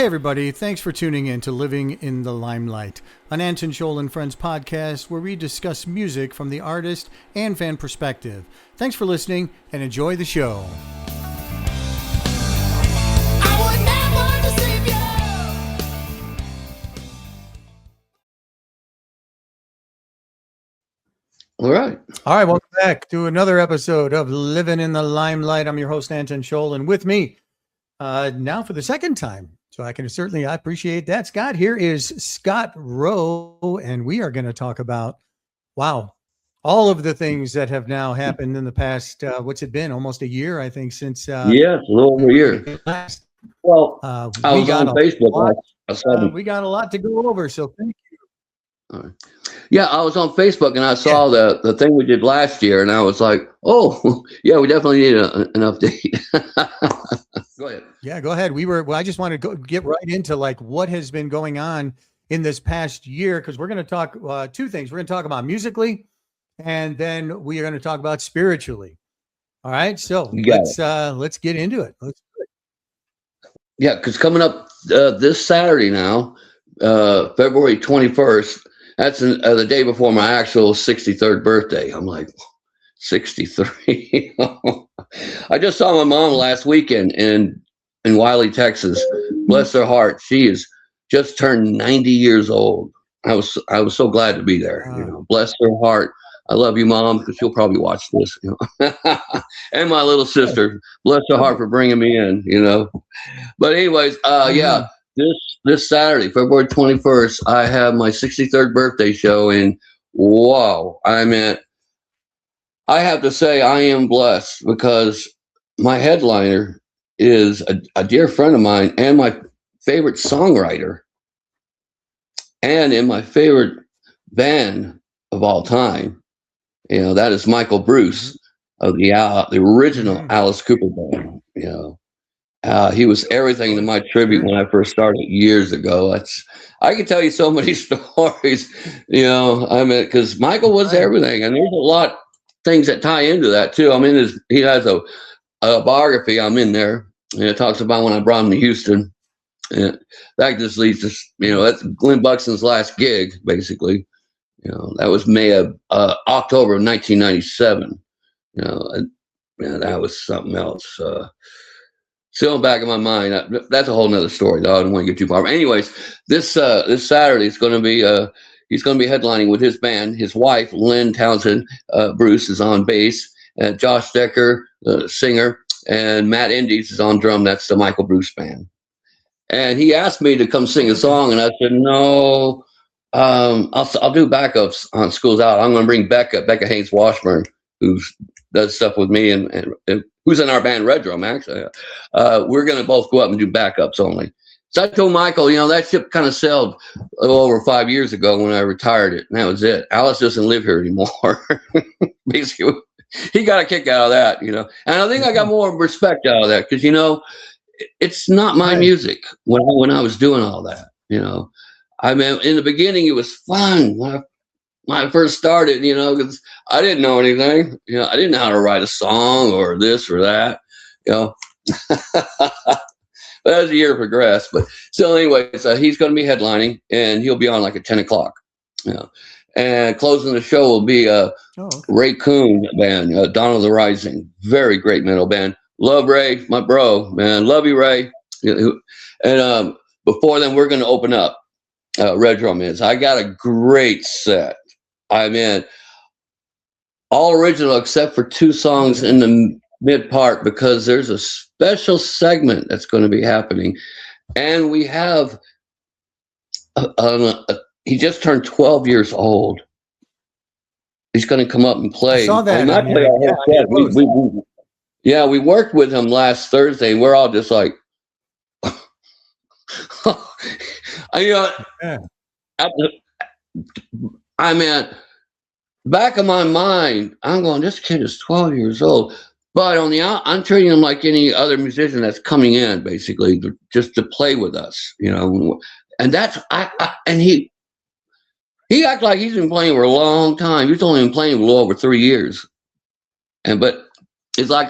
Hey everybody, thanks for tuning in to Living in the Limelight, an Anton Scholl and Friends podcast where we discuss music from the artist and fan perspective. Thanks for listening and enjoy the show. All right, welcome back to another episode of Living in the Limelight. I'm your host, Anton Scholl, and with me now for the second time, so I appreciate that, Scott. Here is Scott Rowe, and we are going to talk about, all of the things that have now happened in the past, what's it been, almost a year, I think, since... yes, a little over a year. Well, I was on Facebook. We got a lot to go over, so thank you. All right. Yeah, I was on Facebook, and I saw the thing we did last year, and I was like, oh, yeah, we definitely need an update. Go ahead. Yeah, go ahead. I just want to get right into like what has been going on in this past year, because we're going to talk two things. We're going to talk about musically, and then we are going to talk about spiritually. All right, so let's get into it. Let's do it. Yeah, because coming up this Saturday now, February 21st, that's the day before my actual 63rd birthday. I'm like, 63. I just saw my mom last weekend in Wiley, Texas. Bless her heart. She is just turned 90 years old. I was so glad to be there. You know, bless her heart. I love you, Mom, because she'll probably watch this. You know, and my little sister. Bless her heart for bringing me in. You know, but anyways, yeah. This Saturday, February 21st, I have my 63rd birthday show, and wow, I have to say I am blessed because my headliner is a dear friend of mine and my favorite songwriter and in my favorite band of all time. You know, that is Michael Bruce of the original Alice Cooper band. You know, he was everything to my tribute when I first started years ago. I can tell you so many stories. You know, because Michael was everything, and there's a lot things that tie into that too. He has a biography. I'm in there, and it talks about when I brought him to Houston, and that just leads to, you know, that's Glenn Buxton's last gig, basically. You know, that was October of 1997. You know, and that was something else. Still in the back of my mind. That's a whole nother story, though. I don't want to get too far. But anyways, this Saturday is going to be he's going to be headlining with his band. His wife, Lynn Townsend Bruce, is on bass. Josh Decker, the singer, and Matt Indies is on drum. That's the Michael Bruce band. And he asked me to come sing a song, and I said no. I'll do backups on School's Out. I'm going to bring Becca Haynes Washburn, who does stuff with me and who's in our band Red Drum, actually. We're going to both go up and do backups only. So I told Michael, you know, that ship kind of sailed a little over 5 years ago when I retired it, and that was it. Alice doesn't live here anymore. Basically, he got a kick out of that, you know. And I think I got more respect out of that because, you know, it's not my music when I was doing all that, you know. I mean, in the beginning, it was fun when I first started, you know, because I didn't know anything. You know, I didn't know how to write a song or this or that, you know. But as the year progressed. But so anyways, he's going to be headlining, and he'll be on like at 10 o'clock. You know. And closing the show will be Ray Coon band, Dawn of the Rising. Very great metal band. Love Ray, my bro, man. Love you, Ray. And before then, we're going to open up. Red Drum is. I got a great set. I mean, all original except for 2 songs in the mid part because there's a special segment that's going to be happening, and we have he just turned 12 years old. He's going to come up and play. I saw that. We worked with him last Thursday, and we're all just like. I mean, back of my mind, I'm going, this kid is 12 years old. But on the out, I'm treating him like any other musician that's coming in, basically, just to play with us, you know. And that's, and he acts like he's been playing for a long time. He's only been playing for a little over 3 years. But it's like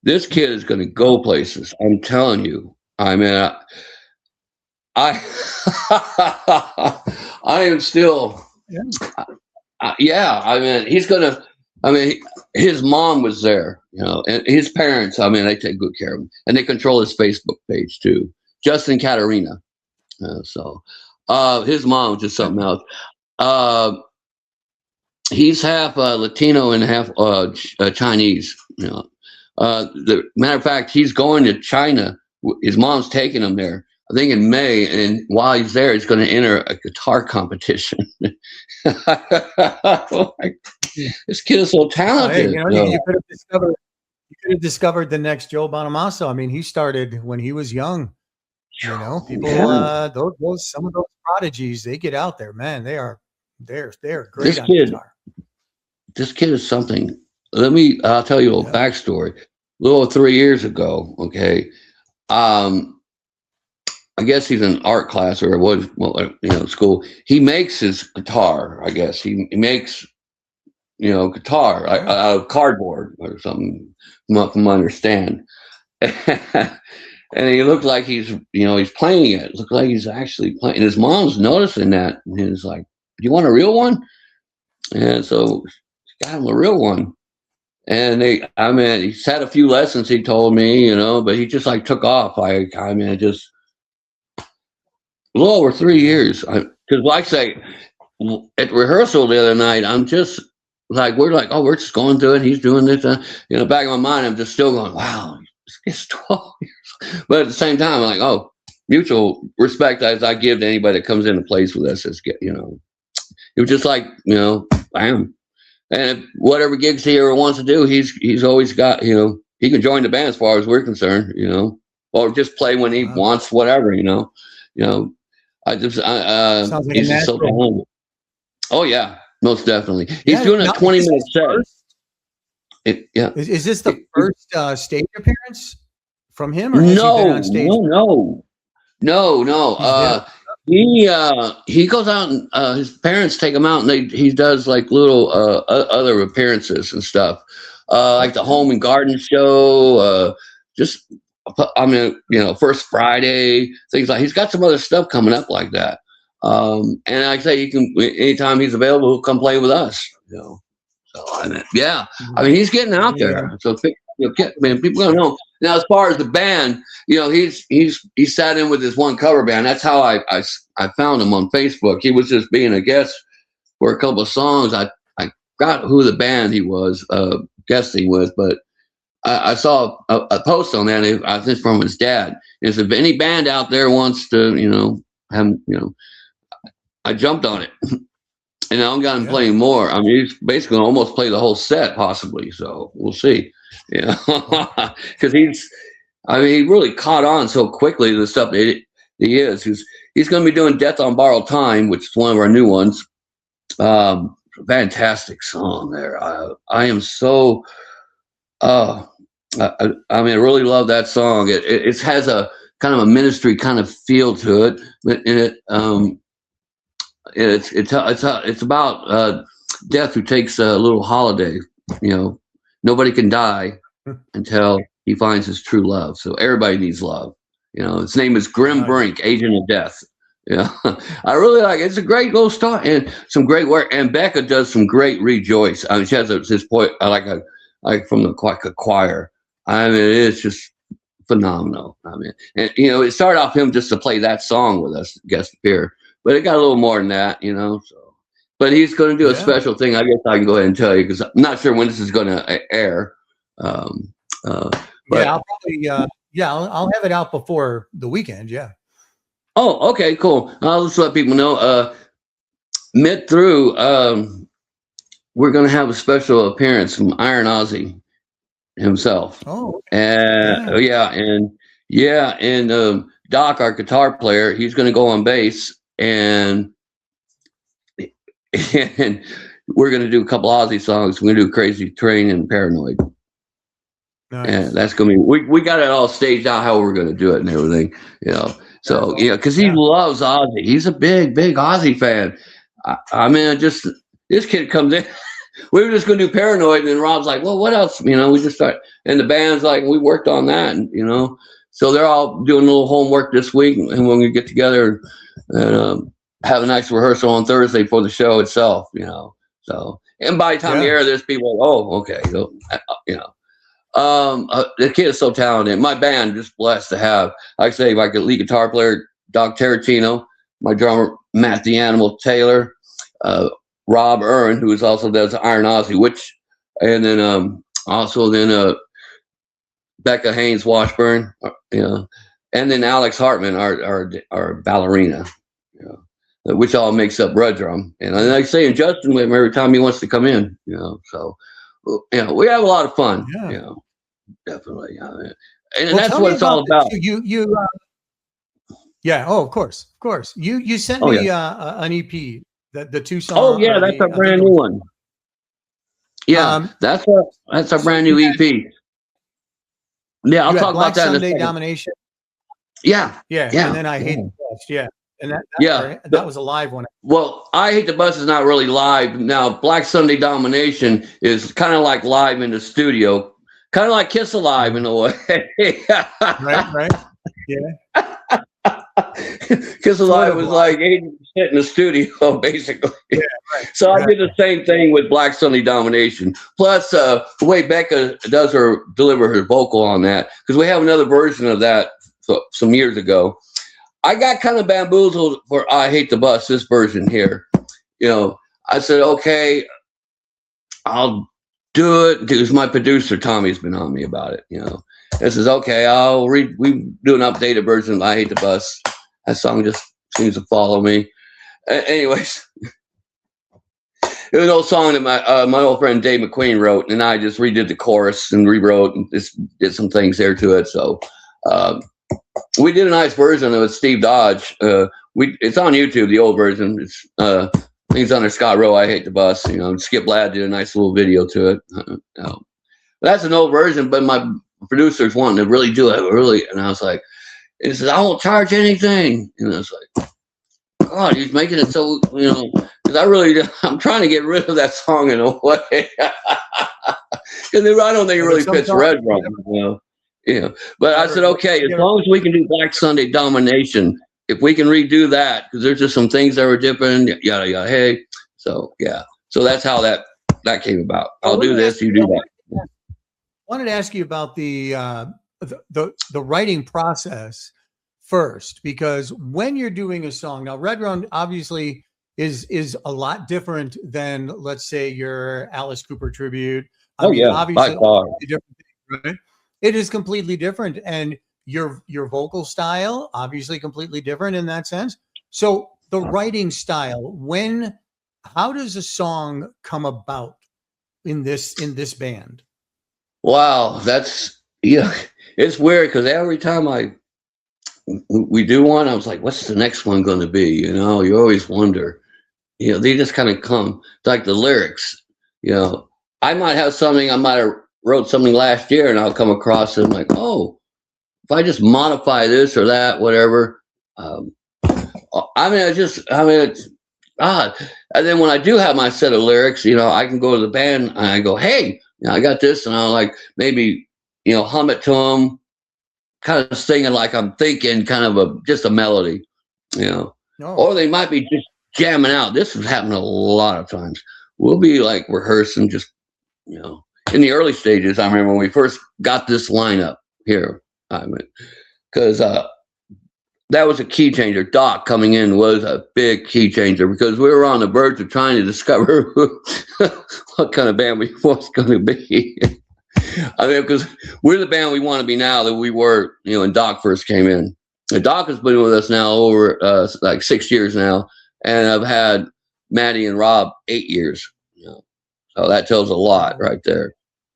this kid is going to go places. I'm telling you. I mean, I I am still, yeah. I mean, he's gonna. I mean, his mom was there, and his parents. I mean, they take good care of him, and they control his Facebook page too. Justin Katarina. His mom was just something else. Uh, he's half Latino and half Chinese. The matter of fact, he's going to China. His mom's taking him there, I think in May, and while he's there, he's going to enter a guitar competition. This kid is so talented. Hey, you could have discovered the next Joe Bonamassa. I mean, he started when he was young. People, those some of those prodigies, they get out there, man. They're great on guitar. This kid is something. I'll tell you a little backstory. A little 3 years ago, okay. I guess he's in art class or was, school. He makes his guitar. I guess he makes, guitar out of cardboard or something. From I understand. And he looked like he's playing it. It looked like he's actually playing. And his mom's noticing that, and he's like, "Do you want a real one?" And so he got him a real one. And he's had a few lessons. He told me, but he just like took off. Just a little over 3 years. Because like I say, at rehearsal the other night, I'm just like, we're just going through it. He's doing this. Back of my mind, I'm just still going, wow, it's 12 years. But at the same time, I'm like, oh, mutual respect as I give to anybody that comes into place with us. It was just like, bam. And whatever gigs he ever wants to do, he's always got, he can join the band as far as we're concerned, or just play when he wants, whatever, I just, Like he's just so talented. Oh yeah, most definitely. He's doing a 20-minute set. Is this the first stage appearance from him, or has he been on stage? No. He goes out and his parents take him out, and he does like little other appearances and stuff, like the home and garden show. First Friday, things like. He's got some other stuff coming up like that. And like I say, he can anytime he's available, he'll come play with us. So he's getting out there. So people don't know. Now, as far as the band, he sat in with his one cover band. That's how I found him on Facebook. He was just being a guest for a couple of songs. I forgot who the band he was guesting with, but I saw a post on that. I think from his dad. Is if any band out there wants to, have, I jumped on it. And now I'm got him playing more. I mean, he's basically almost play the whole set, possibly. So we'll see. Because he really caught on so quickly to the stuff that he is. He's going to be doing "Death on Borrowed Time," which is one of our new ones. Fantastic song there. I am so. I really love that song. It has a kind of a ministry kind of feel to it, but in it. It's about death who takes a little holiday. Nobody can die until he finds his true love. So everybody needs love. Its name is Grim Brink, Agent of Death. I really like it. It's a great little start and some great work. And Becca does some great Rejoice. I mean, she has this point like from the choir. I mean, it's just phenomenal. I mean, and it started off him just to play that song with us, guest appear. But it got a little more than that, So, but he's going to do a special thing. I guess I can go ahead and tell you because I'm not sure when this is going to air. But I'll probably I'll have it out before the weekend. Yeah. Oh, okay, cool. I'll just let people know. Mid through, we're going to have a special appearance from Iron Ozzy himself. Oh. And Doc, our guitar player, he's going to go on bass. And we're going to do a couple Ozzy songs. We're going to do Crazy Train and Paranoid. Nice. And that's going to be, we got it all staged out how we're going to do it and everything, So, because he loves Ozzy. He's a big, big Ozzy fan. I mean, just, this kid comes in. We were just going to do Paranoid. And then Rob's like, well, what else? We just start. And the band's like, we worked on that. And, So they're all doing a little homework this week, and when we get together and have a nice rehearsal on Thursday for the show itself, So, and by the time you air this, people are, oh, okay, the kid is so talented. My band just blessed to have, like I say, like a lead guitar player, Doc Tarantino, my drummer Matt the Animal Taylor, Rob Earn, who is also does Iron Ozzy, and then Becca Haynes Washburn, and then Alex Hartman, our ballerina, which all makes up Red Drum. And like I say, and Justin with him every time he wants to come in, So, we have a lot of fun, definitely. And that's what it's all about. Yeah. Oh, of course. You sent me an EP, the 2 songs. Oh yeah, that's a brand new one. Yeah, that's a brand new EP. Yeah, I'll talk about that in a second. Domination. Yeah. And then I Hate the Bus. Yeah, and that was a live one. Well, I Hate the Bus is not really live now. Black Sunday Domination is kind of like live in the studio, kind of like Kiss Alive in a way. Right. Yeah. Kiss Alive was like 80% in the studio, basically. Yeah, right. So I did the same thing with Black Sunday Domination. Plus, the way Becca deliver her vocal on that, because we have another version of that some years ago. I got kind of bamboozled for I Hate the Bus, this version here. I said, okay, I'll do it, because my producer, Tommy's been on me about it, This is okay. We do an updated version of I Hate the Bus. That song just seems to follow me. Anyways, it was an old song that my old friend Dave McQueen wrote, and I just redid the chorus and rewrote and just did some things there to it. So we did a nice version of it. Steve Dodge. It's on YouTube, the old version. It's things under Scott Rowe. I Hate the Bus. Skip Ladd did a nice little video to it. That's an old version, but my producers wanting to really do it and I was like, he says, I won't charge anything, and I was like, God, he's making it so, because I'm trying to get rid of that song in a way, because I don't think it really fits Red Drum, but I said, okay, as long as we can do Black Sunday Domination, if we can redo that, because there's just some things that were different, yada yada, hey, so that's how that came about. I'll do this, you do that. I wanted to ask you about the writing process first, because when you're doing a song now, Red Drum obviously is a lot different than, let's say, your Alice Cooper tribute. Obviously, different, right? It is completely different, and your vocal style obviously completely different in that sense. So the writing style, how does a song come about in this band? Wow, that's it's weird, because every time we do one, I was like, what's the next one going to be? You always wonder. They just kind of come. It's like the lyrics. I might have something. I might have wrote something last year, and I'll come across it. I'm like, oh, if I just modify this or that, whatever. It's odd. And then when I do have my set of lyrics, I can go to the band and I go, hey, I got this, and I'll maybe hum it to them, kind of singing like I'm thinking, kind of just a melody, or they might be just jamming out. This has happened a lot of times. We'll be rehearsing, just in the early stages. I remember when we first got this lineup here, because that was a key changer. Doc coming in was a big key changer, because we were on the verge of trying to discover what kind of band we was going to be. Because we're the band we want to be now that we were, when Doc first came in. And Doc has been with us now over 6 years now, and I've had Maddie and Rob 8 years. So that tells a lot right there.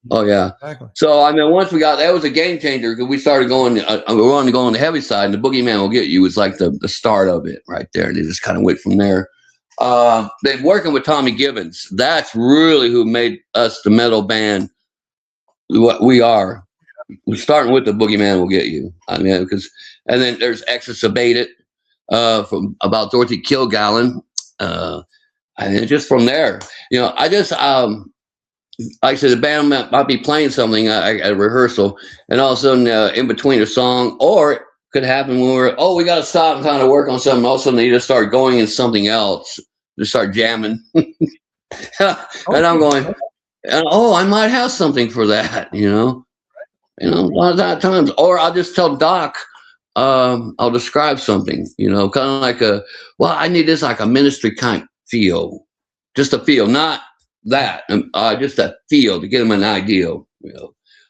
Oh yeah. Exactly. So once we got that, was a game changer, because we started going. We wanted to go on the heavy side, and the Boogeyman Will Get You was like the start of it right there, and it just kind of went from there. They've working with Tommy Gibbons. That's really who made us the metal band what we are. We're starting with the Boogeyman Will Get You. And then there's Exacerbated from about Dorothy Kilgallen, and just from there, like I said, the band might be playing something at a rehearsal, and all of a sudden, in between a song, or it could happen when we got to stop and kind of work on something. All of a sudden, they just start going in something else, just start jamming, and I'm going, I might have something for that, a lot of times, or I'll just tell Doc, I'll describe something, kind of like I need this like a ministry kind of feel, just a feel, not that, just a feel to get them an idea,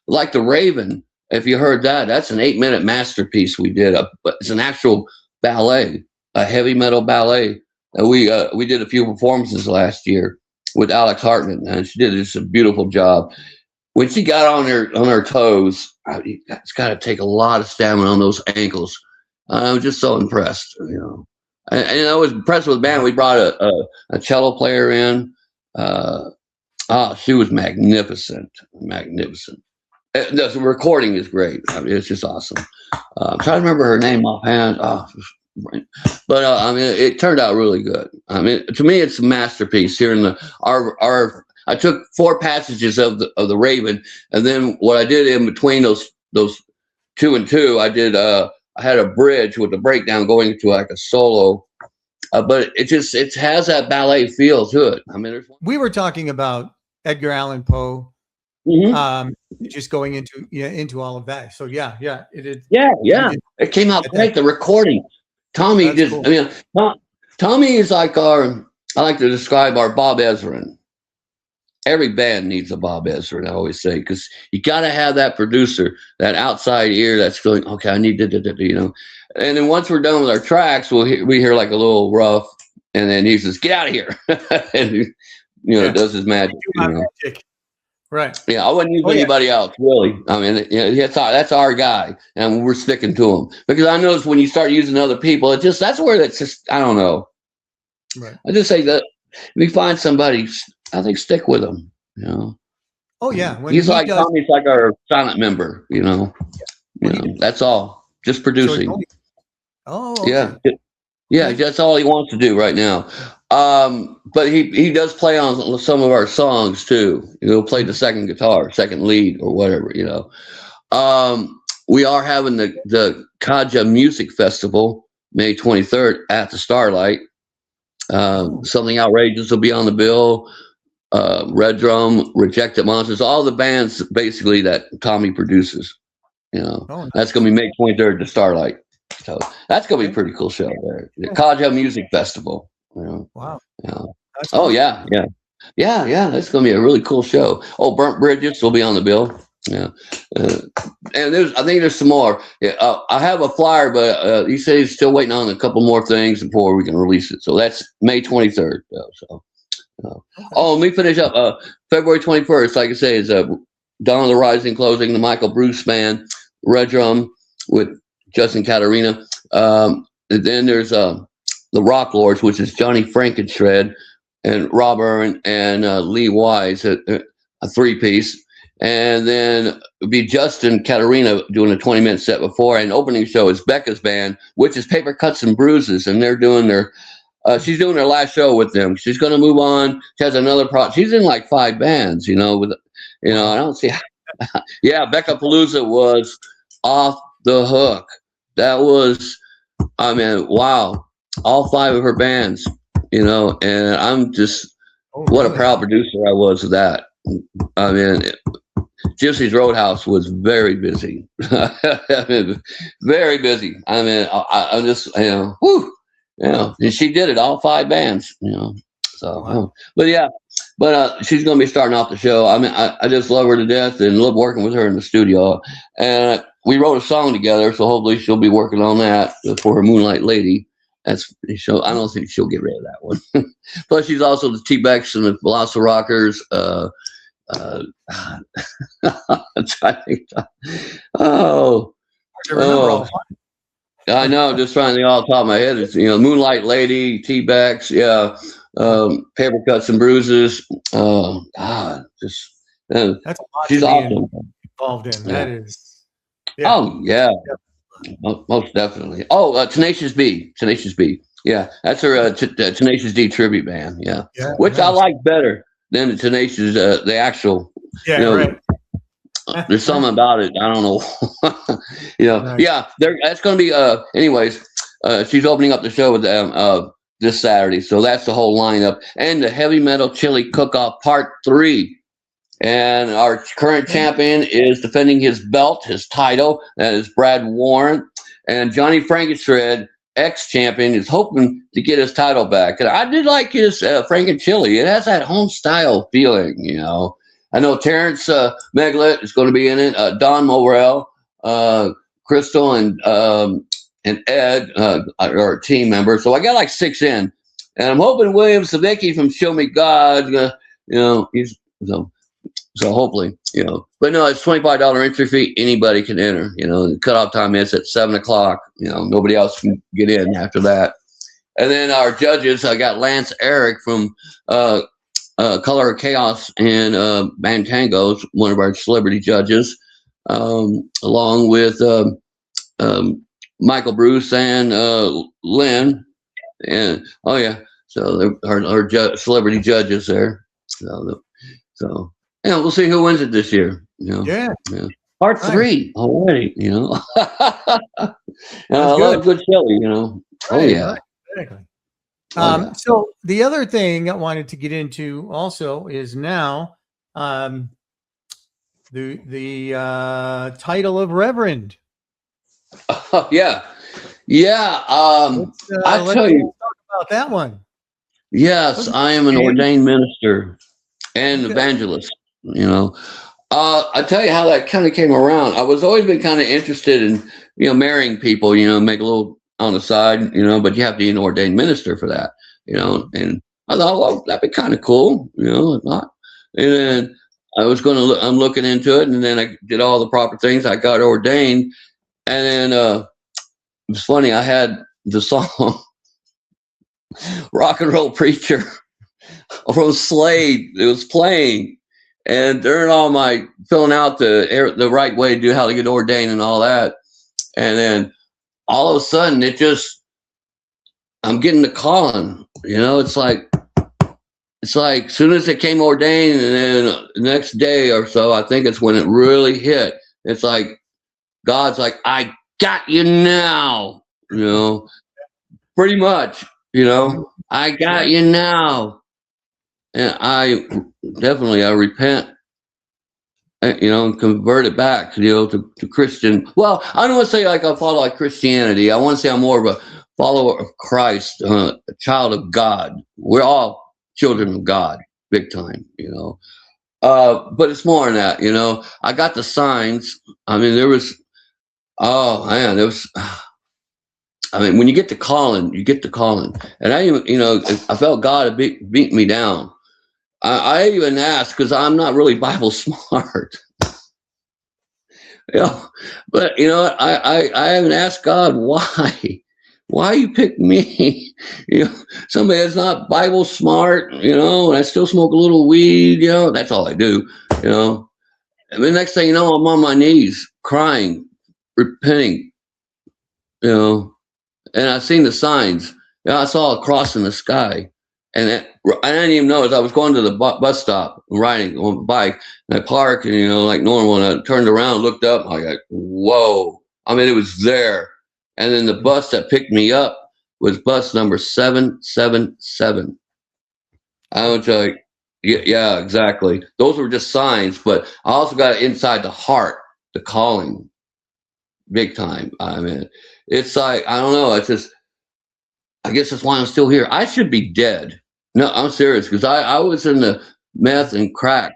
like the Raven. If you heard that, that's an 8-minute masterpiece we did. But it's an actual ballet, a heavy metal ballet. And we did a few performances last year with Alex Hartman, and she did just a beautiful job. When she got on her toes, it's got to take a lot of stamina on those ankles. I was just so impressed, and I was impressed with the band. We brought a cello player in. She was magnificent. The recording is great. I mean, it's just awesome. I'm trying to remember her name offhand. But I mean, it turned out really good. I mean, to me, it's a masterpiece. Here in I took 4 passages of the Raven, and then what I did in between those 2 and 2, I did. I had a bridge with the breakdown going into like a solo. But it has that ballet feel to it. I mean, we were talking about Edgar Allan Poe, just going into all of that. So yeah, it did. Yeah, it came out great. The recording, Tommy just. Cool. I mean, Tommy is like I like to describe our Bob Ezrin. Every band needs a Bob Ezrin, I always say, because you got to have that producer, that outside ear that's going, okay, I need to. And then once we're done with our tracks, we hear like a little rough, and then he says, "Get out of here," and does his magic. Right. Yeah, I wouldn't use anybody else, really. I mean, that's our guy, and we're sticking to him, because I notice when you start using other people, that's where it's just, I don't know. Right. I just say that if we find somebody, I think stick with them. Oh yeah, Tommy's like our silent member. That's all. Just producing. Okay. Yeah, that's all he wants to do right now. But he does play on some of our songs too. He'll play the second guitar, second lead, or whatever. We are having the Kaja Music Festival May 23rd at the Starlight. Something Outrageous will be on the bill. Red Drum, Rejected Monsters, all the bands basically that Tommy produces. Nice. That's going to be May 23rd at the Starlight. So that's going to be a pretty cool show there. The Kaja Music Festival. Wow. Cool. Yeah. That's going to be a really cool show. Burnt Bridges will be on the bill. Yeah. And I think there's some more. I have a flyer, but he says he's still waiting on a couple more things before we can release it. So that's May 23rd. Let me finish up. February 21st, like I say, is Dawn of the Rising closing, the Michael Bruce Band, Red Drum with Justin Caterina. Then there's the Rock Lords, which is Johnny Frankenshred and Rob Aaron and Lee Wise, a 3-piece. And then it'd be Justin Caterina doing a 20-minute set before. And opening show is Becca's band, which is Paper Cuts and Bruises. And they're doing she's doing her last show with them. She's going to move on. She has another project. She's in like 5 bands, I don't see. Yeah, Becca Palooza was off the hook. That was, I mean, wow. All 5 of her bands, and I'm just, what a proud producer I was of that. I mean, Gypsy's Roadhouse was very busy. Very busy. I mean, I'm just, and she did it, all 5 bands, so, wow. But she's going to be starting off the show. I mean, I just love her to death and love working with her in the studio. And we wrote a song together, so hopefully she'll be working on that for her Moonlight Lady. I don't think she'll get rid of that one. Plus, she's also the T-Bex and the Velociraptor Rockers. I know. Just trying to think off the top of my head. It's Moonlight Lady, T-Bex, Paper Cuts and Bruises. God, just that's a lot she's awesome. Involved in that is. Yeah. Oh yeah. Most definitely. Tenacious B. Yeah, that's her Tenacious D tribute band. Yeah. Which I like better. than the Tenacious, the actual, Yeah, you know, right. there's something about it. I don't know. Nice. Yeah, that's going to be, anyways, she's opening up the show with them, this Saturday. So that's the whole lineup. And the Heavy Metal Chili Cook-Off Part 3. And our current champion is defending his belt, his title. That is Brad Warren. And Johnny Frankenshred, ex-champion, is hoping to get his title back. And I did like his Franken Chili. It has that home style feeling, you know. I know Terrence Meglet is going to be in it. Don Morell, Crystal, and Ed are a team member. So I got like 6 in. And I'm hoping William Savicki from Show Me God, you know, he's so hopefully, you know, but no, it's $25 entry fee. Anybody can enter, you know, the cutoff time is at 7:00. You know, nobody else can get in after that. And then our judges, I got Lance Eric from Color of Chaos and Bantangos, one of our celebrity judges, along with Michael Bruce and Lynn. And oh yeah, so our celebrity judges there. So yeah, we'll see who wins it this year. You know, Yeah. Part 3 already. You know, I That's love good chili. You know, Right, oh yeah. right, exactly. Oh, yeah. So the other thing I wanted to get into also is now the title of Reverend. Oh, yeah. I Let's tell you, talk about that one. yes, I am an ordained minister and Okay. evangelist. You know, I tell you how that kind of came around. I was always been kind of interested in, you know, marrying people. You know, make a little on the side. You know, but you have to be an ordained minister for that. You know, and I thought, well, that'd be kind of cool. You know, not. And then I was going to. I'm looking into it, and then I did all the proper things. I got ordained, and then it was funny. I had the song "Rock and Roll Preacher" from Slade. It was playing, and during all my filling out the right way to do how to get ordained and all that, and then all of a sudden I'm getting the calling. You know, it's like as soon as it came ordained, and then the next day or so, I think it's when it really hit. It's like God's like, I got you now. You know, pretty much. You know, I got you now. And I repent, you know, and convert it back, you know, to Christian. Well, I don't want to say like I follow like Christianity. I want to say I'm more of a follower of Christ, a child of God. We're all children of God, big time, you know. But it's more than that, you know. I got the signs. I mean, I mean, when you get the calling, you get the calling. And I felt God beat me down. I even asked, because I'm not really Bible smart, you know, but you know, I even asked God why you picked me, you know, somebody that's not Bible smart, you know, and I still smoke a little weed, you know, that's all I do, you know. And the next thing you know, I'm on my knees crying, repenting, you know, and I seen the signs. You know, I saw a cross in the sky. And I didn't even notice. I was going to the bus stop, riding on a bike, and I parked, and you know, like normal. And I turned around, looked up, I got, whoa! I mean, it was there. And then the bus that picked me up was bus number 777. I was like, yeah, exactly. Those were just signs, but I also got it inside the heart, the calling, big time. I mean, it's like I don't know. It's just. I guess that's why I'm still here. I should be dead. No, I'm serious, because I was in the meth and crack.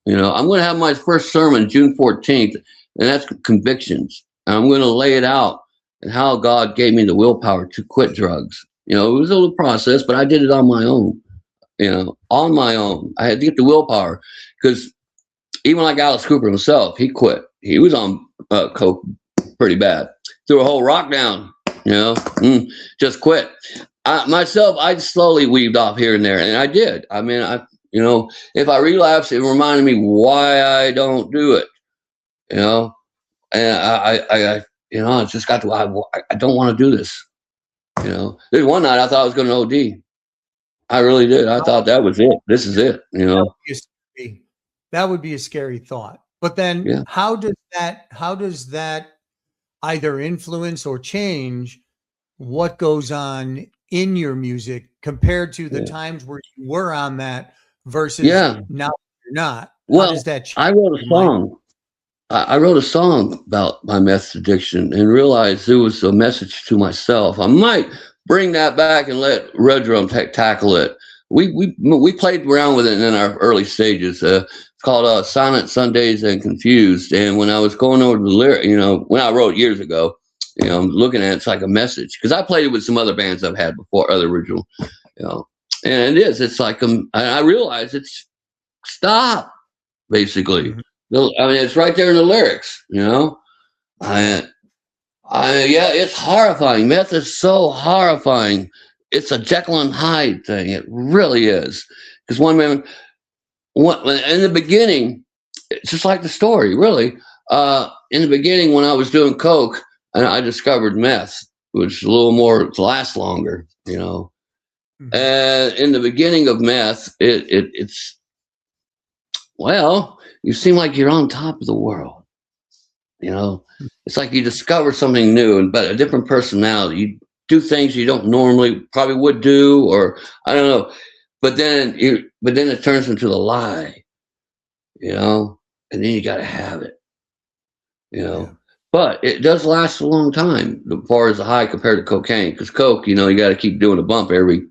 You know, I'm going to have my first sermon June 14th, and that's convictions. And I'm going to lay it out and how God gave me the willpower to quit drugs. You know, it was a little process, but I did it on my own. You know, on my own. I had to get the willpower, because even like Alice Cooper himself, he quit. He was on coke pretty bad. Threw a whole rock down. You know, just quit. Myself, I slowly weaved off here and there, and I did. I mean, you know, if I relapse, it reminded me why I don't do it. You know, and you know, it's just got to. I don't want to do this. You know, there's one night I thought I was going to OD. I really did. I thought that was it. This is it. You That would know. be a that would be a scary thought. But then Yeah. how does that either influence or change what goes on in your music compared to the Yeah. times where you were on that versus Yeah. now you're not? How does Well, that change I wrote a your mind? song. I wrote a song about my meth addiction and realized it was a message to myself. I might bring that back and let Red Drum tackle it. We played around with it in our early stages. It's called Silent Sundays and Confused. And when I was going over the lyric, you know, when I wrote years ago, you know, I'm looking at it, it's like a message because I played it with some other bands I've had before, other original, you know, and it is. It's like I realize it's stop basically. Mhm. I mean, it's right there in the lyrics, you know. I, yeah, it's horrifying. Meth is so horrifying. It's a Jekyll and Hyde thing. It really is. Because in the beginning, it's just like the story, really. In the beginning, when I was doing coke, and I discovered meth, which is a little more to last longer, you know. Mhm. And in the beginning of meth, it's well, you seem like you're on top of the world. You know, it's like you discover something new and but a different personality. You do things you don't normally probably would do, or I don't know. But then it turns into the lie, you know, and then you got to have it, you Yeah. know. But it does last a long time as far as the high compared to cocaine, because coke, you know, you got to keep doing a bump every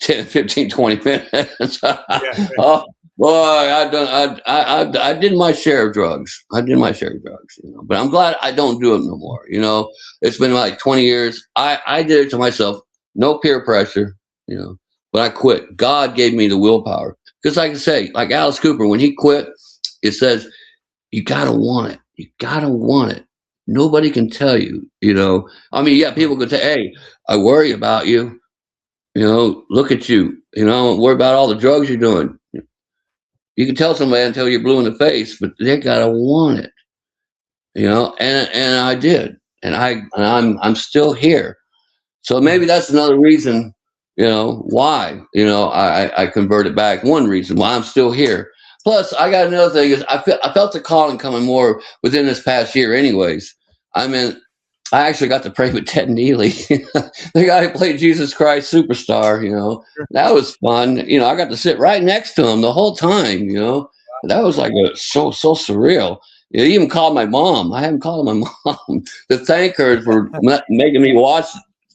10, 15, 20 minutes. Yeah. Oh, boy, I did my share of drugs. I did my share of drugs, you know. But I'm glad I don't do it no more. You know, it's been like 20 years. I did it to myself, no peer pressure, you know. But I quit. God gave me the willpower. Because like I say, like Alice Cooper, when he quit, it says you gotta want it. You gotta want it. Nobody can tell you, you know. I mean, yeah, Right. people could say, "Hey, I worry about you." You know, look at you. You know, worry about all the drugs you're doing. You can tell somebody until you're blue in the face, but they gotta want it. You know, and I did, and I'm still here. So maybe Right. that's another reason. You know why? You know, I converted back. One reason why I'm still here. Plus, I got another thing is I felt the calling coming more within this past year. Anyways, I mean, I actually got to pray with Ted Neely, the guy who played Jesus Christ Superstar. You know, Sure. that was fun. You know, I got to sit right next to him the whole time. You know, that was like so surreal. He even called my mom. I haven't called my mom to thank her for making me watch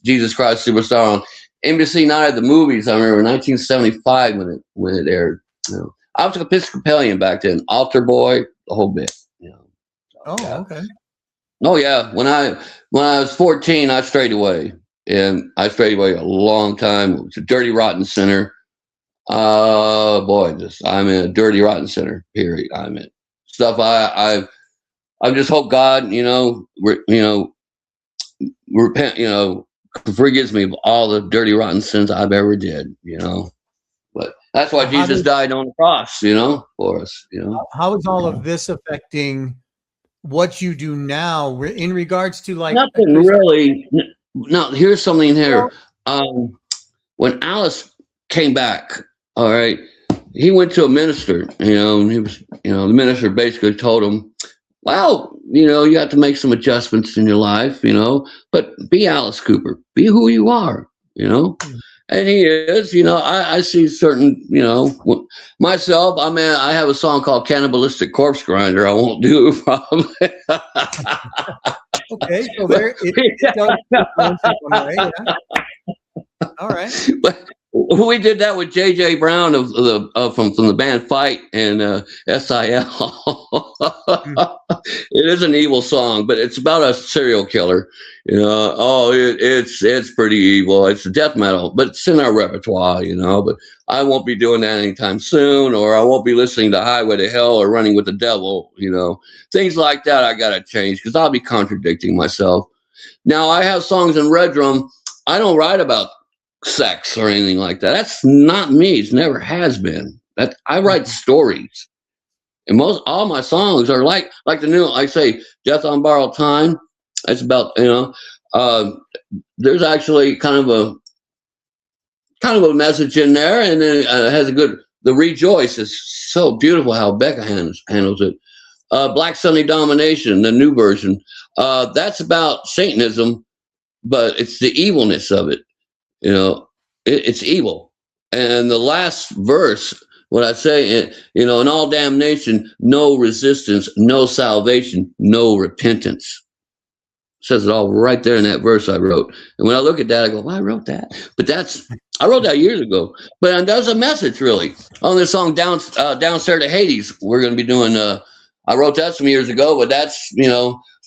Jesus Christ Superstar on NBC Night at the Movies. I remember 1975 when it aired. You know, I was an Episcopalian back then, altar boy, the whole bit. You know, so, Oh, yeah. okay. Oh yeah, when I was 14, I strayed away, and I strayed away a long time. It was a dirty, rotten sinner. Boy, I'm in a dirty, rotten sinner. Period. I'm in stuff. I just hope God, repent. You know, forgives me of all the dirty, rotten sins I've ever did. You know, but that's why How Jesus does died on the cross. You know, for us. You know, how is all of this affecting what you do now in regards to like nothing because really. No, here's something here. well, Um, when Alice came back, all right, he went to a minister, you know, and he was, you know, the minister basically told him, well, you know, you have to make some adjustments in your life, you know, but be Alice Cooper, be who you are, you know. hmm, And he is, you know, I see certain, you know, myself, I mean, I have a song called Cannibalistic Corpse Grinder. I won't do probably. okay, so there it does influence in one way, yeah. All right. But we did that with J.J. Brown of the from the band Fight and SIL. Mm, It is an evil song, but it's about a serial killer. You know, oh, it's pretty evil. It's death metal, but it's in our repertoire. You know, but I won't be doing that anytime soon, or I won't be listening to Highway to Hell or Running with the Devil. You know, things like that I got to change because I'll be contradicting myself. Now I have songs in Red Drum. I don't write about sex or anything like that. That's not me. It never has been. That I write mhm. stories, and most all my songs are like the new. I say, "Death on Borrowed Time." It's about, you know. Uh, there's actually kind of kind of a message in there, and then has a good. The Rejoice is so beautiful how Becca handles it. Black Sunday Domination, the new version. That's about Satanism, but it's the evilness of it. You know, it's evil. And the last verse, what I say, in all damnation, no resistance, no salvation, no repentance. Says it all right there in that verse I wrote. And when I look at that, I go, well, I wrote that. But I wrote that years ago. But that's a message, really. On this song, Downstairs to Hades, we're going to be doing, I wrote that some years ago, but that's,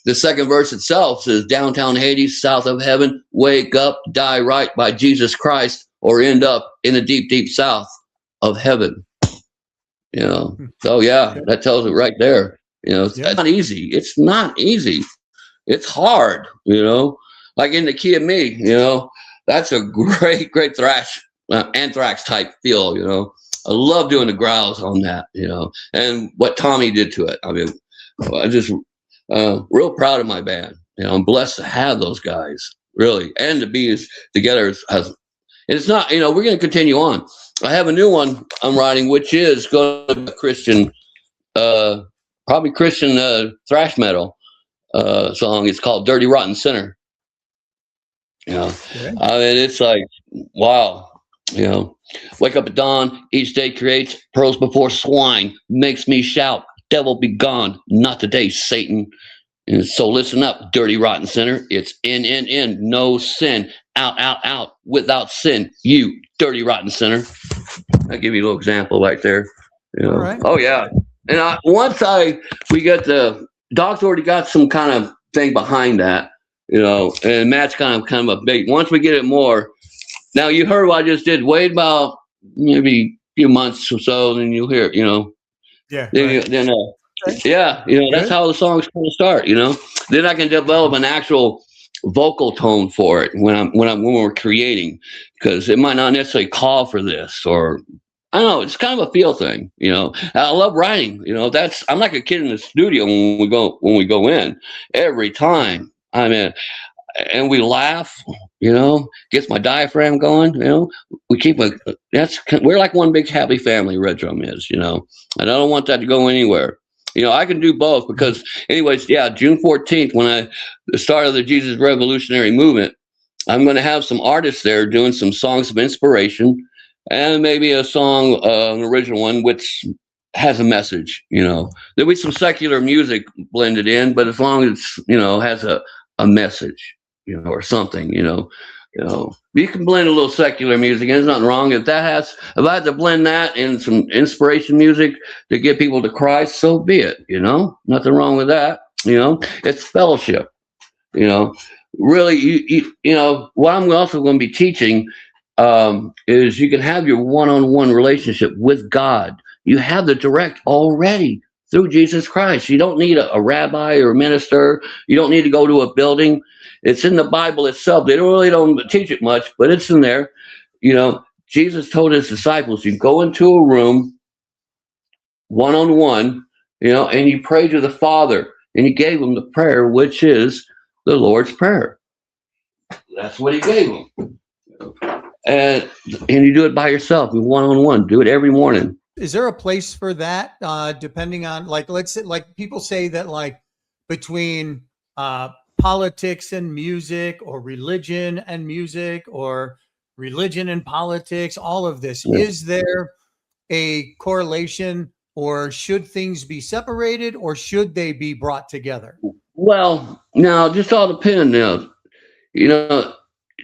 the second verse itself says, downtown Hades, south of heaven, wake up, die right by Jesus Christ, or end up in the deep, deep south of heaven. So yeah, that tells it right there. It's not easy. It's not easy. It's hard, like in the Key of Me, that's a great, great thrash, Anthrax type feel, I love doing the growls on that, and what Tommy did to it. I mean, I just real proud of my band. I'm blessed to have those guys, really, and to be together as and it's not, we're going to continue on. I have a new one I'm writing, which is going to be Christian, probably Christian thrash metal. Song. It's called Dirty Rotten Sinner. I mean, it's like, wow, wake up at dawn, each day creates pearls before swine, makes me shout, devil be gone, not today, Satan. And so listen up, dirty rotten sinner. It's in, no sin, out, without sin, you dirty rotten sinner. I'll give you a little example right there. All right. Oh yeah. And we got the Doc's already got some kind of thing behind that, and Matt's kind of a big. Once we get it more, now you heard what I just did. Wait about maybe a few months or so, then you'll hear it. Yeah. Then that's how the song's going to start. Then I can develop an actual vocal tone for it when we're creating, because it might not necessarily call for this or. I don't know. It's kind of a feel thing, I love writing. I'm like a kid in the studio when we go in every time. I mean, and we laugh, gets my diaphragm going. We keep we're like one big happy family. Red Drum is, and I don't want that to go anywhere. I can do both because, anyways, June 14th, when the start of the Jesus Revolutionary Movement, I'm going to have some artists there doing some songs of inspiration. And maybe a song, an original one, which has a message, There'll be some secular music blended in, but as long as it's, has a message, or something, you can blend a little secular music, and there's nothing wrong. If I had to blend that in some inspiration music to get people to Christ, so be it, nothing wrong with that. It's fellowship, really, what I'm also going to be teaching is you can have your one-on-one relationship with God. You have the direct already through Jesus Christ. You don't need a rabbi or a minister. You don't need to go to a building. It's in the Bible itself. They don't teach it much, but it's in there. Jesus told his disciples, you go into a room one-on-one, and you pray to the Father, and he gave them the prayer, which is the Lord's Prayer. That's what he gave them. And you do it by yourself, one-on-one. Do it every morning. Is there a place for that? Depending on, let's say, people say that, between politics and music, or religion and music, or religion and politics, all of this. Yeah. Is there a correlation, or should things be separated, or should they be brought together? Well, now, just all depends.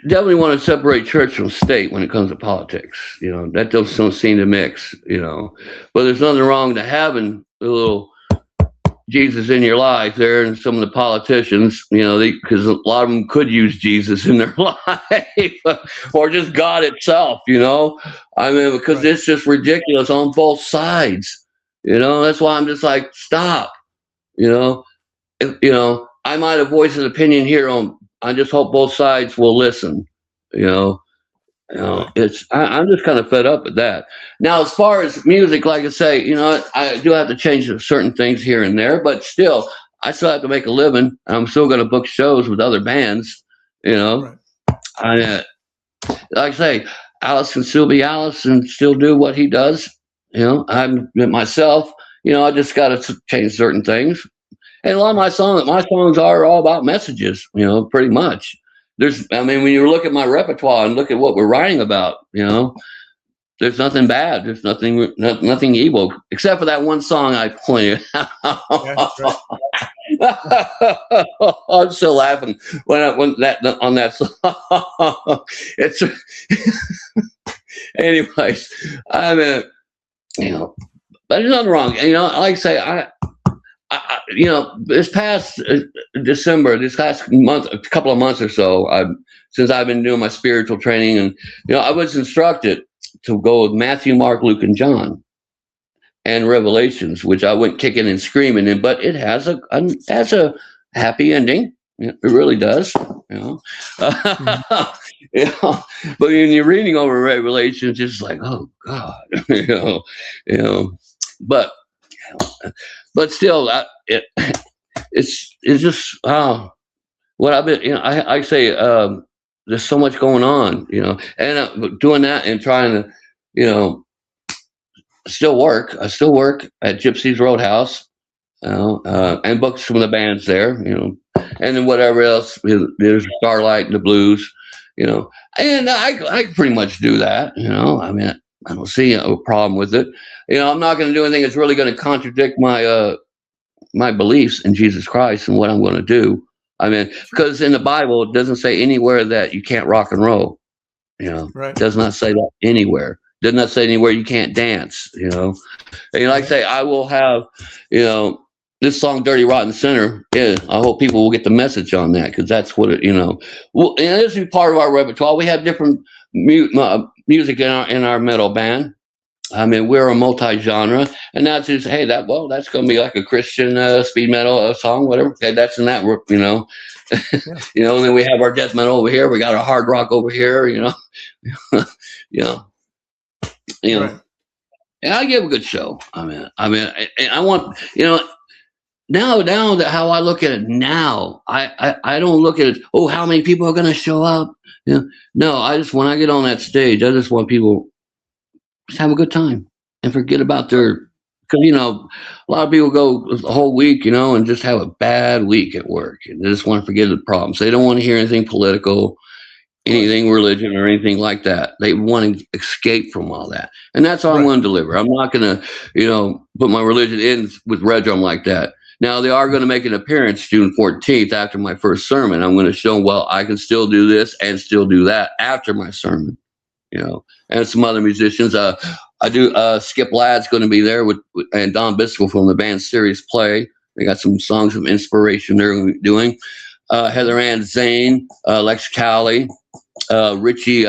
Definitely want to separate church from state when it comes to politics. That don't seem to mix, but there's nothing wrong to having a little Jesus in your life there, and some of the politicians, because a lot of them could use Jesus in their life, or just God itself, I mean, because it's just ridiculous on both sides, that's why I'm just like, stop, I might have voiced an opinion here I just hope both sides will listen. I'm just kind of fed up with that. Now, as far as music, like I say, I do have to change certain things here and there, but still, I still have to make a living. I'm still going to book shows with other bands. Right. Like I say, Alice can still be Alice and still do what he does. I'm myself. I just got to change certain things. And a lot of my songs are all about messages. Pretty much. When you look at my repertoire and look at what we're writing about, there's nothing bad. There's nothing evil, except for that one song I pointed out. I'm still laughing when that on that song. It's anyways. But there's nothing wrong. Like I say, I this past December, this last month, a couple of months or so, since I've been doing my spiritual training, and I was instructed to go with Matthew, Mark, Luke, and John, and Revelations, which I went kicking and screaming in, but it has a happy ending. It really does. But when you're reading over Revelations, it's like, oh God, but still, it's just what I've been. I say there's so much going on, and doing that and trying to, still work. I still work at Gypsy's Roadhouse, and books from the bands there, and then whatever else. There's Starlight and the Blues, and I pretty much do that. I don't see a problem with it. I'm not going to do anything that's really going to contradict my beliefs in Jesus Christ and what I'm going to do. Because in the Bible, it doesn't say anywhere that you can't rock and roll. Right. It does not say that anywhere. It does not say anywhere you can't dance. And like I say, I will have, this song "Dirty Rotten Sinner." Yeah, I hope people will get the message on that, because that's what it. Well, and this is part of our repertoire. We have different music in our metal band. We're a multi-genre, and that's just that's going to be like a Christian speed metal song, whatever. Okay, that's in that, Yeah. And then we have our death metal over here. We got our hard rock over here, Right. And I give a good show. I want, now that how I look at it now, I don't look at it, how many people are going to show up? No, when I get on that stage, I just want people just have a good time and forget about because a lot of people go the whole week, and just have a bad week at work, and they just want to forget the problems. They don't want to hear anything political, anything religion, or anything like that. They want to escape from all that, and that's all I'm going to deliver. I'm not going to, put my religion in with red drum like that. Now they are going to make an appearance June 14th after my first sermon. I'm going to show them, I can still do this and still do that after my sermon. And some other musicians. I do. Skip Ladd's going to be there and Don Biscoe from the band Serious Play. They got some songs of inspiration they're doing. Heather Ann Zane, Lex Cowley, Richie.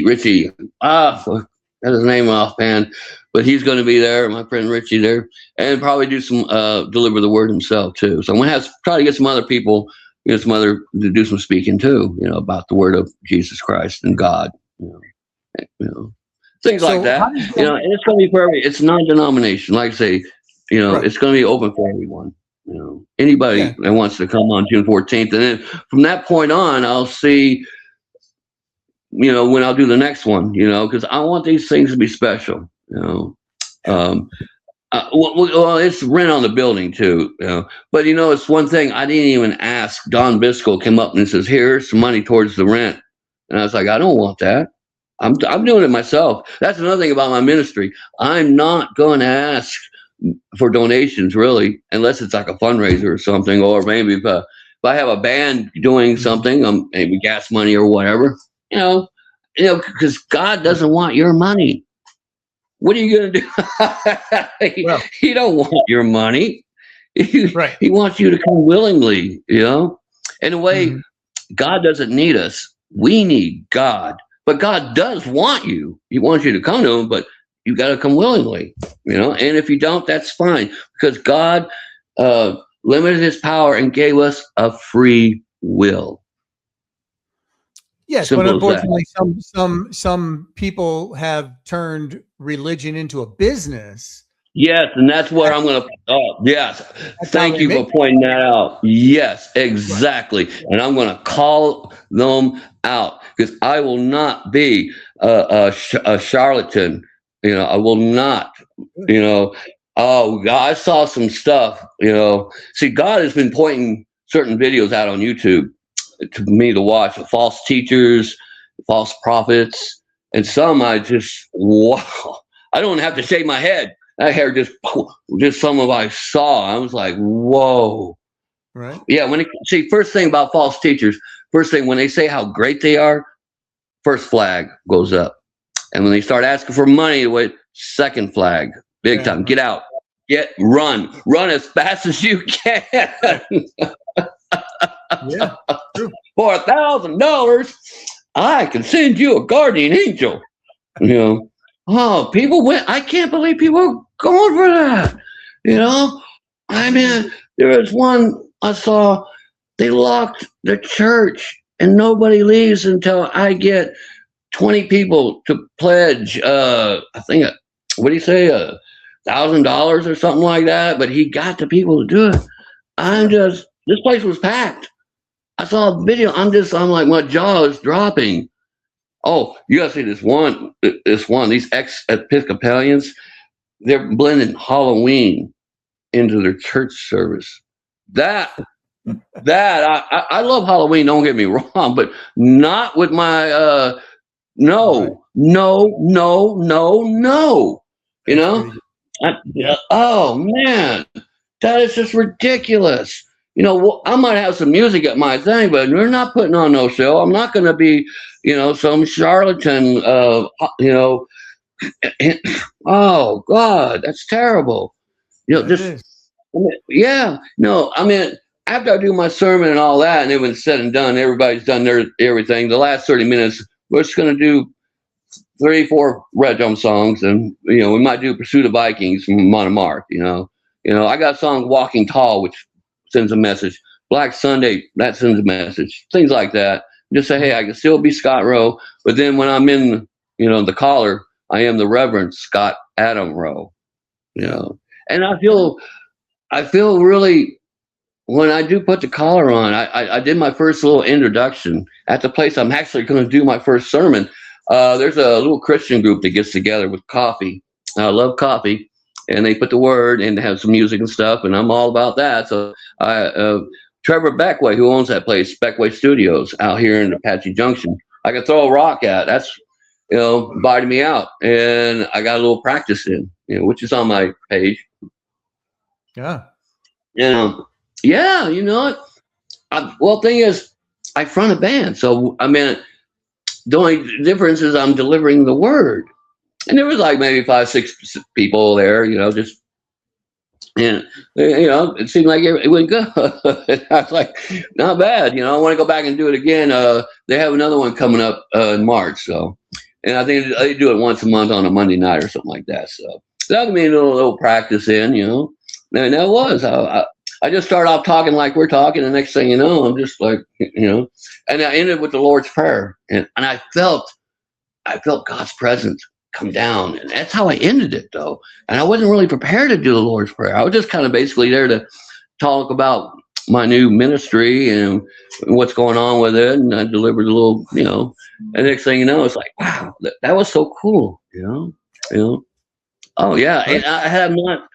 Richie. Got his name offhand, but he's going to be there. My friend Richie there, and probably do some deliver the word himself too. So I'm going to try to get some other people. To do some speaking too, about the word of Jesus Christ and God, things like that. And it's going to be for it's non-denomination. Like I say, it's going to be open for everyone. Anybody that wants to come on June 14th, and then from that point on, I'll see. When I'll do the next one, because I want these things to be special. Well, it's rent on the building too, but it's one thing I didn't even ask. Don Biscoe came up and says, "Here's some money towards the rent," and I was like, "I don't want that. I'm doing it myself." That's another thing about my ministry. I'm not going to ask for donations really, unless it's like a fundraiser or something, or maybe if I have a band doing something, maybe gas money or whatever, because God doesn't want your money. What are you going to do? He don't want your money. He wants you to come willingly, In a way, God doesn't need us. We need God. But God does want you. He wants you to come to him, but you got to come willingly, And if you don't, that's fine. Because God limited his power and gave us a free will. Yes, but unfortunately, some people have turned religion into a business Yes, and that's what I'm going to. Oh, yes. That's how Thank they you make for pointing that out. Yes, right. exactly. And I'm going to call them out because I will not be a charlatan. I will not. Good. You know, oh, God, I saw some stuff. See, God has been pointing certain videos out on YouTube to me to watch of false teachers, false prophets, and some I just wow. I don't have to shave my head. That hair just some of I saw. I was like, whoa. Right. Yeah, see, first thing about false teachers, first thing when they say how great they are, first flag goes up. And when they start asking for money, second flag, big Yeah. time. Get out. Run as fast as you can. Yeah. True. For $1,000, I can send you a guardian angel. Oh, people went. I can't believe people are going for that. I mean, there was one I saw. They locked the church, and nobody leaves until I get 20 people to pledge. I think what do you say, $1,000 or something like that. But he got the people to do it. This place was packed. I saw a video. I'm like, my jaw is dropping. Oh, you gotta see this one. These ex-Episcopalians, they're blending Halloween into their church service. That I love Halloween. Don't get me wrong, but not with my Right. no. You That's know? crazy. Yeah. Oh man, that is just ridiculous. I might have some music at my thing, but we're not putting on no show. I'm not going to be, some charlatan. Oh God, that's terrible. That Just is. yeah. No, I mean, after I do my sermon and all that, and it was said and done, everybody's done their everything. The last 30 minutes, we're just going to do 3, 4 red drum songs, and we might do Pursuit of Vikings from Montmartre. I got a song Walking Tall, which sends a message. Black Sunday, that sends a message. Things like that. Just say, hey, I can still be Scott Rowe, but then when I'm in, the collar, I am the Reverend Scott Adam Rowe. And I feel really when I do put the collar on. I did my first little introduction at the place I'm actually going to do my first sermon. There's a little Christian group that gets together with coffee. I love coffee, and they put the word and have some music and stuff, and I'm all about that. So Trevor Beckway, who owns that place, Beckway Studios, out here in Apache Junction, I could throw a rock at. That's invited me out, and I got a little practice in, which is on my page. Yeah. Yeah, well, thing is, I front a band, so I mean, the only difference is I'm delivering the word. And there was like maybe 5, 6 people there, just, and, it seemed like it went good. I was like, not bad. I want to go back and do it again. They have another one coming up in March. So, and I think they do it once a month on a Monday night or something like that. So that'll be a little practice in, and that was, I just started off talking like we're talking. The next thing you know, I'm just like, and I ended with the Lord's Prayer. And I felt God's presence come down, and that's how I ended it, though. And I wasn't really prepared to do the Lord's Prayer. I was just kind of basically there to talk about my new ministry and what's going on with it, and I delivered a little, and next thing you know, it's like, wow, that was so cool, Oh yeah, and I have not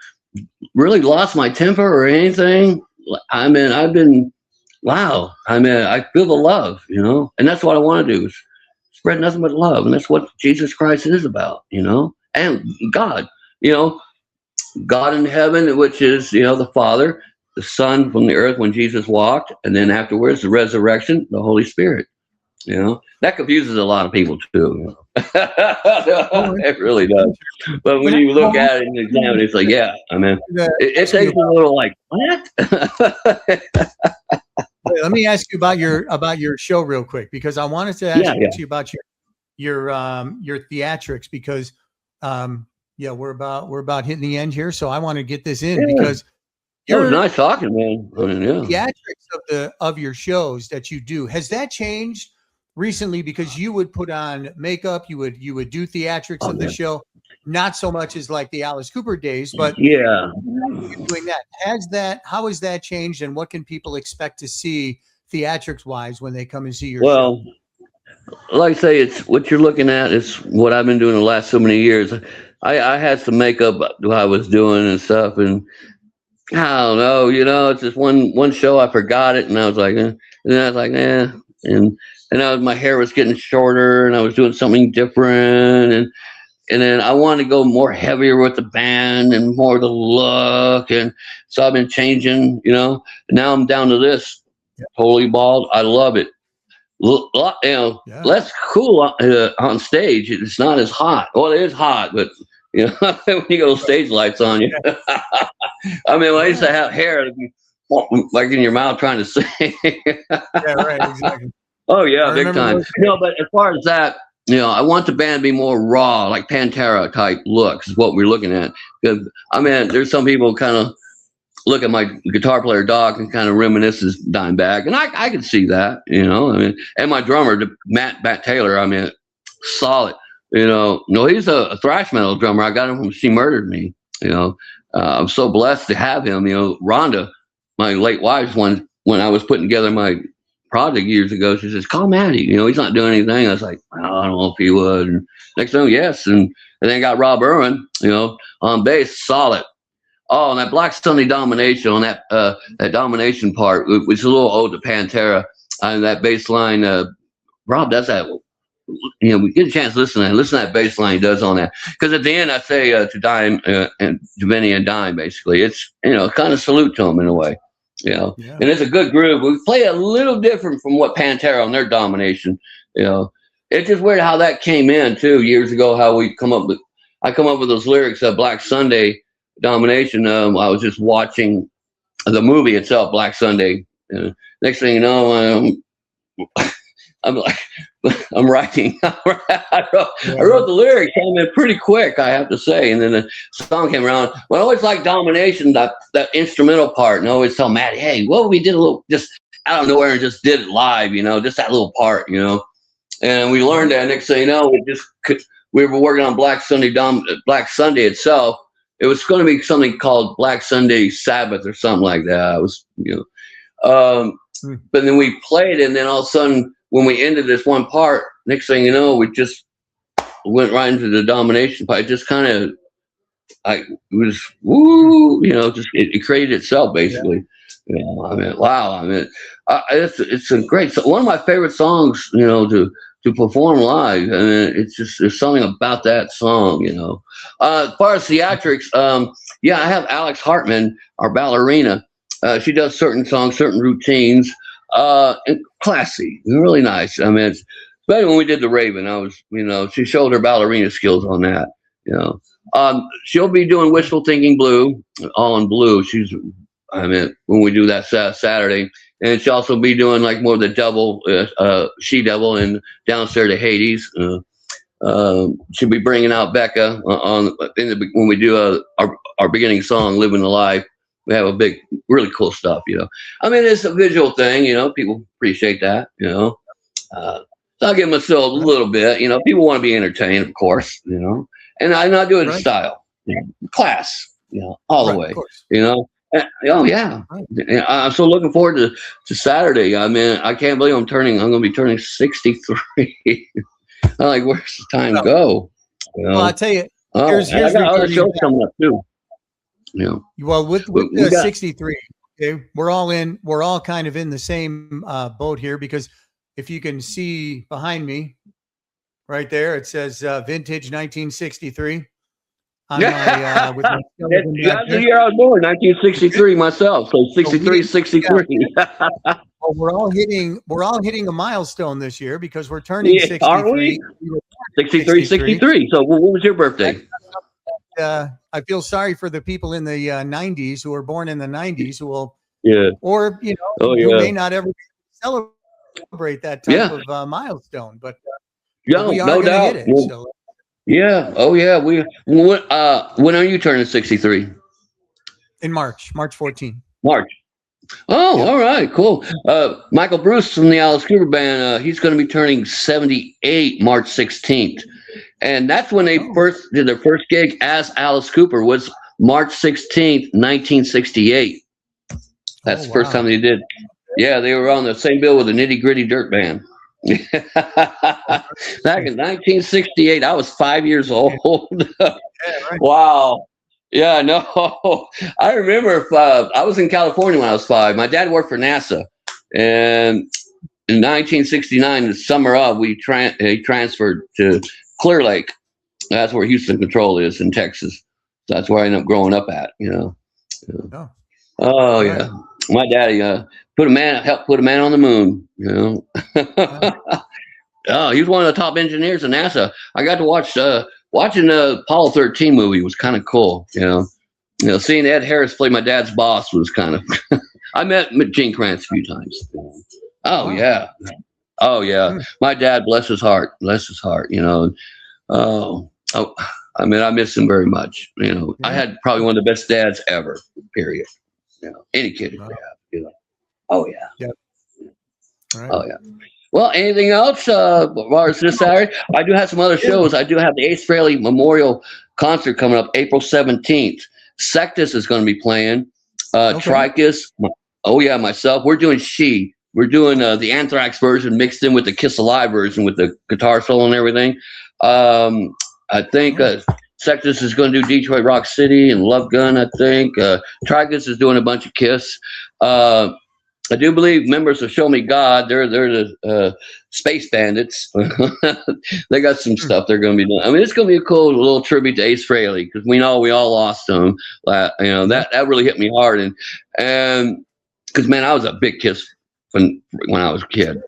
really lost my temper or anything. I mean, wow. I mean, I feel the love, and that's what I want to do is spread nothing but love, and that's what Jesus Christ is about, and God, God in heaven, which is, the Father, the Son from the earth when Jesus walked, and then afterwards the resurrection, the Holy Spirit. That confuses a lot of people too. It really does. But when you look at it and examine it, it's like, yeah, I mean, it takes a little like, what? Let me ask you about your show real quick, because I wanted to ask you about your theatrics, because we're about hitting the end here, so I want to get this in because it was nice talking, man. I mean, theatrics of your shows that you do, has that changed recently? Because you would put on makeup, you would do theatrics of the show. not so much as like the Alice Cooper days, but Yeah. doing that. How has that changed, and what can people expect to see theatrics wise when they come and see your show? Like I say, it's what you're looking at is what I've been doing the last so many years. I had some makeup what I was doing and stuff, and I don't know, it's just one show I forgot it, and I was like, and then I was like, and my hair was getting shorter, and I was doing something different, and then I wanted to go more heavier with the band and more the look, and so I've been changing, Now I'm down to this, totally bald. I love it. Less cool on stage. It's not as hot. Well, it is hot, but when you go stage lights on you. I mean, when I used to have hair like in your mouth trying to sing. Yeah, right, exactly. Oh yeah, big time. But as far as that, I want the band to be more raw, like Pantera type looks is what we're looking at. Because I mean, there's some people kind of look at my guitar player Doc and kind of reminisce as Dimebag, and I can see that, I mean, and my drummer Matt Taylor, I mean, solid, no, he's a thrash metal drummer. I got him from She Murdered Me, I'm so blessed to have him. Rhonda, my late wife's when I was putting together my project years ago, she says, call Matty, he's not doing anything. I was like, well, I don't know if he would. And next thing, yes, and then I got Rob Irwin, on bass, solid. Oh, and that Black Sunday Domination on that domination part, which is a little ode to Pantera, and that bass line, Rob does that. We get a chance to listen to that bass line he does on that. Because at the end, I say to Dime and to Vinny and Dime, basically, it's kind of salute to him in a way, and it's a good groove. We play a little different from what Pantera on their domination, It's just weird how that came in too years ago. How I come up with those lyrics of Black Sunday Domination. I was just watching the movie itself, Black Sunday. Next thing you know, I'm like, I'm writing. I wrote the lyrics. I mean, pretty quick, I have to say. And then the song came around. Well, I always like Domination, that instrumental part, and I always tell Matt, hey, well, we did a little just out of nowhere and just did it live, just that little part, And we learned that. Next thing you know, we were working on Black Sunday itself. It was going to be something called Black Sunday Sabbath or something like that. It was, but then we played it, and then all of a sudden, when we ended this one part, next thing you know, we just went right into the domination part. It just kind of, it was woo, just it created itself basically. Yeah. I mean, wow. I mean, it's a great. One of my favorite songs, to perform live. I mean, there's something about that song, As far as theatrics, I have Alex Hartman, our ballerina. She does certain songs, certain routines, and classy, really nice. I mean, especially when we did The Raven, I was, she showed her ballerina skills on that, She'll be doing Wishful Thinking Blue, all in blue. When we do that Saturday. And she'll also be doing like more of the double, She Devil and Downstairs to Hades. She'll be bringing out Becca when we do our beginning song, Living the Life. We have a big, really cool stuff, I mean, it's a visual thing, people appreciate that, So I'll give them still a little bit, people want to be entertained, of course, and I not do it in style, class, all the way, Oh yeah, I'm so looking forward to Saturday. I mean, I can't believe I'm going to be turning 63. I'm like, where's the time go? Well, I'll tell you. Here's I got other shows coming up too. Well, with the 63, okay, we're all kind of in the same boat here, because if you can see behind me, right there, it says vintage 1963. That's the year I was born, 1963 myself. So 63, 63. Well, we're all hitting a milestone this year because we're turning 63. Aren't we? 63, 63. So what was your birthday? I feel sorry for the people in the 90s who were born in the 90s who will, or who may not ever celebrate that type of milestone. But we are going to hit it. Well, so. Yeah. Oh, yeah. When are you turning 63? In March 14. March. Oh, all right. Cool. Michael Bruce from the Alice Cooper Band, he's going to be turning 78 March 16th. And that's when they first did their first gig as Alice Cooper, was March 16th, 1968. That's the first time they did. Yeah, they were on the same bill with the Nitty Gritty Dirt Band. Back in 1968, I was 5 years old. Wow. Yeah, no. I remember I was in California when I was 5. My dad worked for NASA, and in 1969, the summer of, he transferred to Clear Lake. That's where Houston Control is in Texas. That's where I ended up growing up at. Oh yeah, my daddy helped put a man on the moon. Oh, he was one of the top engineers in NASA. I got to watching the Apollo 13 movie was kind of cool. Seeing Ed Harris play my dad's boss was kind of. I met Gene Kranz a few times. Oh yeah. My dad, bless his heart. I mean, I miss him very much. I had probably one of the best dads ever. Period. Any kid could have. Oh yeah. Yep. Right. Oh yeah. Well, anything else? As far as this Saturday, I do have some other shows. I do have the Ace Frehley Memorial Concert coming up April 17th. Sectus is going to be playing. Tricus. Myself. We're doing She. We're doing the Anthrax version mixed in with the Kiss Alive version with the guitar solo and everything. I think Sectus is going to do Detroit Rock City and Love Gun, I think. Tricus is doing a bunch of Kiss. I do believe members of Show Me God, they're the Space Bandits. They got some stuff they're going to be doing. I mean, it's going to be a cool little tribute to Ace Frehley, because we all lost him. That really hit me hard. And because, man, I was a big Kiss when I was a kid.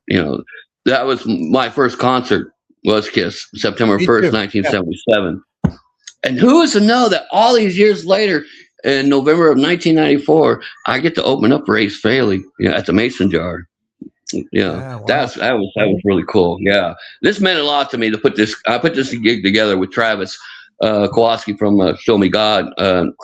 That was my first concert was Kiss, September 1st, 1977. And who is to know that all these years later, in November of 1994, I get to open up for Ace Frehley, at the Mason Jar. Wow. That was really cool. Yeah, this meant a lot to me to put this. I put this gig together with Travis Kowalski from Show Me God,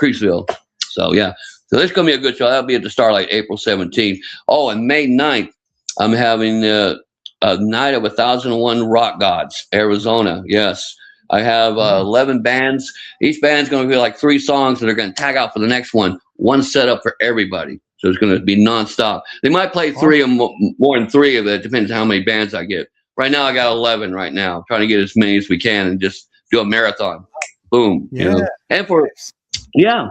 Creeksville. So yeah, so this is gonna be a good show. That'll be at the Starlight, April 17th. Oh, and May 9th, I'm having a night of 1,001 Rock Gods, Arizona. Yes. I have 11 bands. Each band's going to be like 3 songs that are going to tag out for the next one. One setup for everybody. So it's going to be nonstop. They might play 3 or more than 3 of it. Depends on how many bands I get. Right now, I got 11 right now. I'm trying to get as many as we can and just do a marathon. Boom. Yeah. And for, we're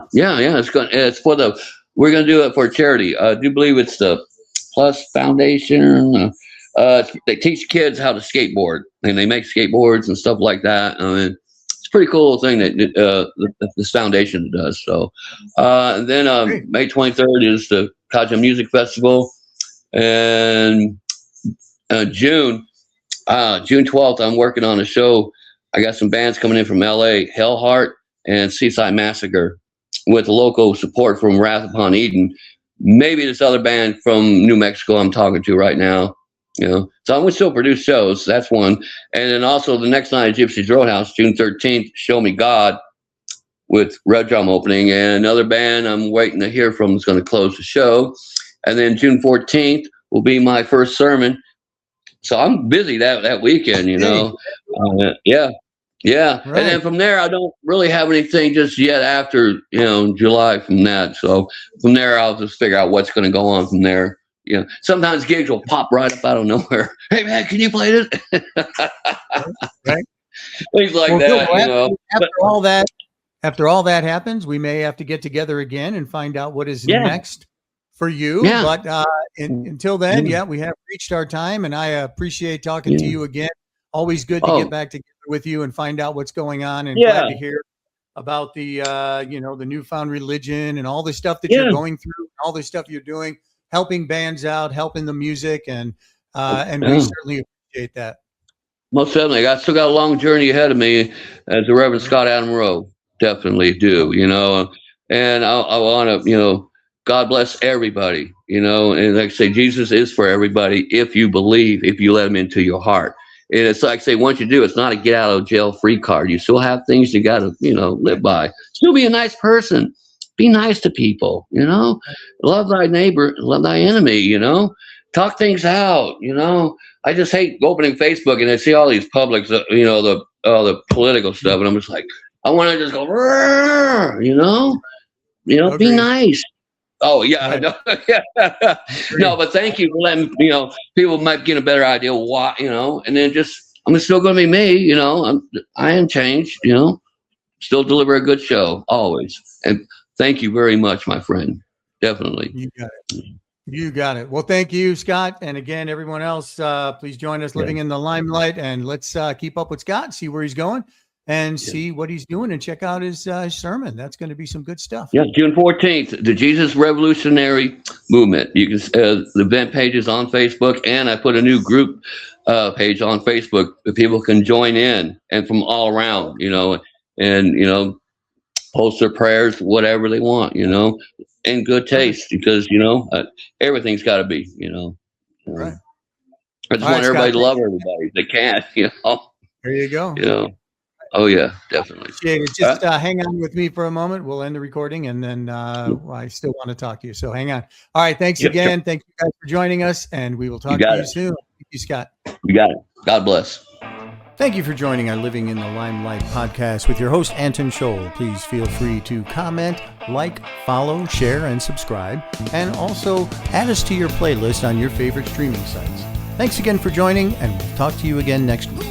going to do it for charity. I do believe it's the Plus Foundation. They teach kids how to skateboard, and they make skateboards and stuff like that. I mean, it's a pretty cool thing that this foundation does. So, and then May 23rd is the Kaja Music Festival, and June 12th, I'm working on a show. I got some bands coming in from LA, Hellheart and Seaside Massacre, with local support from Wrath Upon Eden. Maybe this other band from New Mexico I'm talking to right now. So I'm going to still produce shows. That's one. And then also the next night at Gypsy's Roadhouse, June 13th, Show Me God with Red Drum opening. And another band I'm waiting to hear from is going to close the show. And then June 14th will be my first sermon. So I'm busy that weekend, Yeah. Right. And then from there, I don't really have anything just yet after, July from that. So from there, I'll just figure out what's going to go on from there. Sometimes gigs will pop right up out of nowhere. Hey man, can you play this? Right. Things like that. After all that happens, we may have to get together again and find out what is next for you. Yeah. But until then, we have reached our time, and I appreciate talking to you again. Always good to get back together with you and find out what's going on, and glad to hear about the the newfound religion and all the stuff that you're going through, all the stuff you're doing. Helping bands out, helping the music, and we certainly appreciate that. Most certainly. I still got a long journey ahead of me, as the Reverend Scott Adam Rowe. Definitely do, and I want to, God bless everybody, and like I say, Jesus is for everybody if you believe, if you let him into your heart. And it's like I say, once you do, it's not a get out of jail free card. You still have things you got to, live by. Still be a nice person. Be nice to people, love thy neighbor, love thy enemy, talk things out. I just hate opening Facebook and I see all these publics, the political stuff, and I'm just like, I want to just go, be Agreed. nice. Oh yeah, Right. no, but thank you for letting people might get a better idea why, and then I'm still going to be me, I am changed, still deliver a good show always, and thank you very much, my friend. Definitely. You got it. You got it. Well, thank you, Scott. And again, everyone else, please join us Living in the Limelight, and let's keep up with Scott, see where he's going and see what he's doing, and check out his sermon. That's going to be some good stuff. Yeah, June 14th, the Jesus Revolutionary Movement. You can the event page is on Facebook, and I put a new group page on Facebook that people can join in, and from all around, and post their prayers, whatever they want, in good taste, because everything's got to be, Right. I just want everybody to love everybody if they can, There you go. Oh yeah, definitely. Appreciate it. Just hang on with me for a moment. We'll end the recording, and then I still want to talk to you. So hang on. All right. Thanks again. Sure. Thank you guys for joining us, and we will talk to you soon. Thank you, Scott. You got it. God bless. Thank you for joining our Living in the Limelight podcast with your host, Anton Scholl. Please feel free to comment, like, follow, share, and subscribe, and also add us to your playlist on your favorite streaming sites. Thanks again for joining, and we'll talk to you again next week.